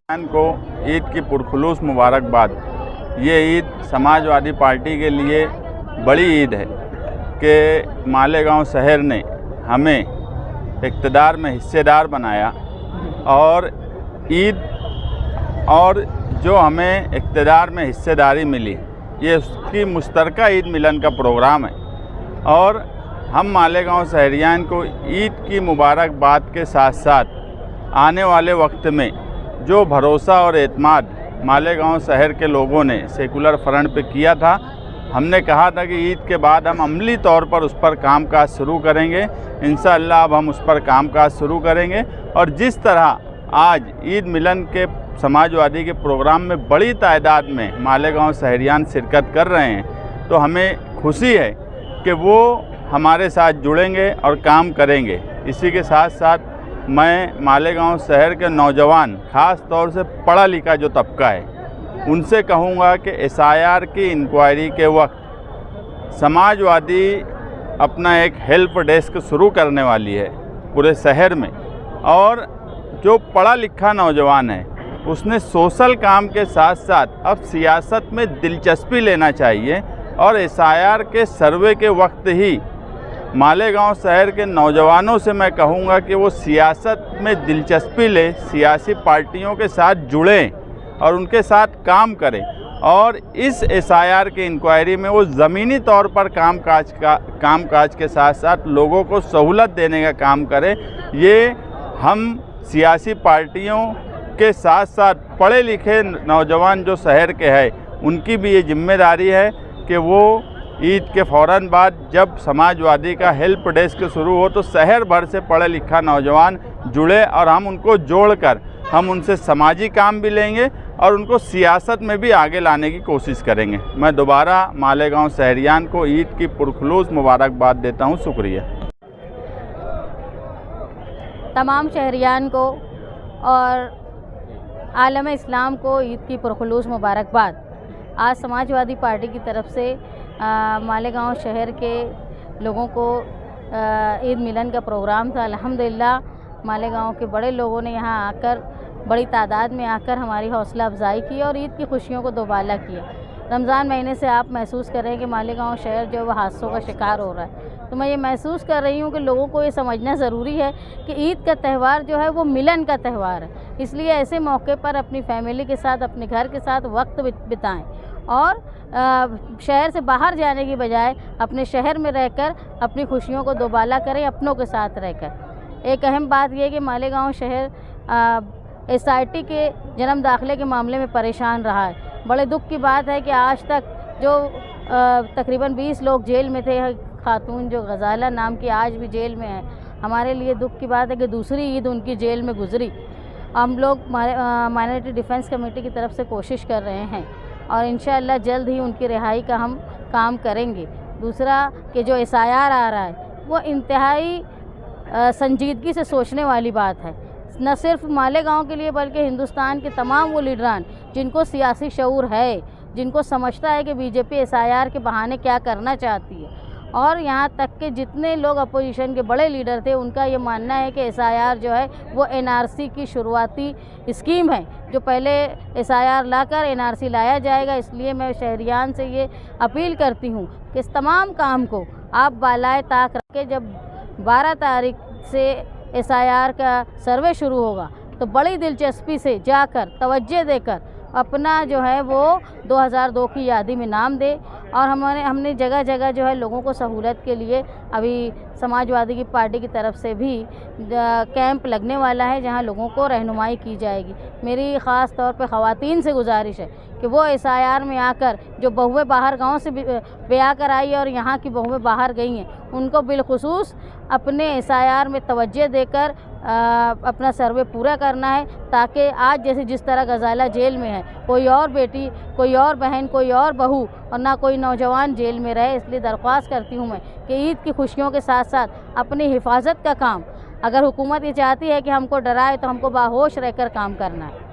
को ईद की पुरखुलूस मुबारकबाद। ये ईद समाजवादी पार्टी के लिए बड़ी ईद है कि मालेगांव शहर ने हमें इक़्तिदार में हिस्सेदार बनाया और ईद और जो हमें इक़्तिदार में हिस्सेदारी मिली ये उसकी मुश्तरका ईद मिलन का प्रोग्राम है और हम मालेगांव शहरियान को ईद की मुबारकबाद के साथ साथ आने वाले वक्त में जो भरोसा और एतमाद मालेगांव शहर के लोगों ने सेकुलर फ्रंट पे किया था, हमने कहा था कि ईद के बाद हम अमली तौर पर उस पर कामकाज शुरू करेंगे। इंशाअल्लाह अब हम उस पर कामकाज शुरू करेंगे और जिस तरह आज ईद मिलन के समाजवादी के प्रोग्राम में बड़ी तादाद में मालेगांव शहरियान शिरकत कर रहे हैं, तो हमें खुशी है कि वो हमारे साथ जुड़ेंगे और काम करेंगे। इसी के साथ साथ मैं मालेगांव शहर के नौजवान, ख़ास तौर से पढ़ा लिखा जो तबका है, उनसे कहूँगा कि एसआईआर की इंक्वायरी के वक्त समाजवादी अपना एक हेल्प डेस्क शुरू करने वाली है पूरे शहर में और जो पढ़ा लिखा नौजवान है उसने सोशल काम के साथ साथ अब सियासत में दिलचस्पी लेना चाहिए और एसआईआर के सर्वे के वक्त ही मालेगांव शहर के नौजवानों से मैं कहूँगा कि वो सियासत में दिलचस्पी ले, सियासी पार्टियों के साथ जुड़ें और उनके साथ काम करें और इस एसआईआर की इंक्वायरी में वो ज़मीनी तौर पर कामकाज के साथ साथ लोगों को सहूलत देने का काम करें। ये हम सियासी पार्टियों के साथ साथ पढ़े लिखे नौजवान जो शहर के हैं उनकी भी ये जिम्मेदारी है कि वो ईद के फ़ौरन बाद जब समाजवादी का हेल्प डेस्क शुरू हो तो शहर भर से पढ़ा लिखा नौजवान जुड़े और हम उनको जोड़कर हम उनसे समाजी काम भी लेंगे और उनको सियासत में भी आगे लाने की कोशिश करेंगे। मैं दोबारा मालेगांव शहरियान को ईद की पुरखुलूस मुबारकबाद देता हूं। शुक्रिया। तमाम शहरियान को और आलम इस्लाम को ईद की पुरखुलूस मुबारकबाद। आज समाजवादी पार्टी की तरफ से मालेगांव शहर के लोगों को ईद मिलन का प्रोग्राम था। अल्हम्दुलिल्लाह मालेगांव के बड़े लोगों ने यहाँ आकर बड़ी तादाद में आकर हमारी हौसला अफजाई की और ईद की खुशियों को दोबाला किया। रमज़ान महीने से आप महसूस कर रहे हैं कि मालेगांव शहर जो है वो हादसों का शिकार हो रहा है, तो मैं ये महसूस कर रही हूँ कि लोगों को ये समझना ज़रूरी है कि ईद का त्यौहार जो है वो मिलन का त्यौहार है। इसलिए ऐसे मौके पर अपनी फैमिली के साथ, अपने घर के साथ वक्त बिताएं और शहर से बाहर जाने की बजाय अपने शहर में रहकर अपनी खुशियों को दोबाला करें, अपनों के साथ रहकर। एक अहम बात यह है कि मालेगांव शहर एसआईटी के जन्म दाखिले के मामले में परेशान रहा है। बड़े दुख की बात है कि आज तक जो तकरीबन 20 लोग जेल में थे, खातून जो गज़ाला नाम की आज भी जेल में है। हमारे लिए दुख की बात है कि दूसरी ईद उनकी जेल में गुजरी। हम लोग माइनॉरिटी डिफेंस कमेटी की तरफ से कोशिश कर रहे हैं और इंशाअल्लाह जल्द ही उनकी रिहाई का हम काम करेंगे। दूसरा कि जो एसआईआर आ रहा है वो इंतहाई संजीदगी से सोचने वाली बात है, न सिर्फ मालेगांव के लिए बल्कि हिंदुस्तान के तमाम वो लीडरान जिनको सियासी शऊर है, जिनको समझता है कि बीजेपी एसआईआर के बहाने क्या करना चाहती है और यहाँ तक कि जितने लोग अपोजिशन के बड़े लीडर थे उनका ये मानना है कि एसआईआर जो है वो एनआरसी की शुरुआती स्कीम है, जो पहले एसआईआर लाकर एनआरसी लाया जाएगा। इसलिए मैं शहरियान से ये अपील करती हूँ कि इस तमाम काम को आप बालाए ताक रख के जब 12 तारीख से एसआईआर का सर्वे शुरू होगा तो बड़ी दिलचस्पी से जाकर तवज्जो देकर अपना जो है वो 2002 की यादी में नाम दे। और हमने जगह जगह जो है लोगों को सहूलत के लिए अभी समाजवादी की पार्टी की तरफ से भी कैंप लगने वाला है जहां लोगों को रहनुमाई की जाएगी। मेरी ख़ास तौर पे ख़वातीन से गुजारिश है कि वो एसआईआर में आकर जो बहुएं बाहर गांव से ब्याह कर आई और यहाँ की बहुएं बाहर गई हैं, उनको बिलखुसूस अपने एसआईआर में तवज्जो देकर अपना सर्वे पूरा करना है, ताकि आज जैसे जिस तरह गज़ाला जेल में है, कोई और बेटी, कोई और बहन, कोई और बहू और ना कोई नौजवान जेल में रहे। इसलिए दरख्वास्त करती हूँ मैं कि ईद की खुशियों के साथ साथ अपनी हिफाजत का काम, अगर हुकूमत ये चाहती है कि हमको डराए तो हमको बाहोश रहकर काम करना है।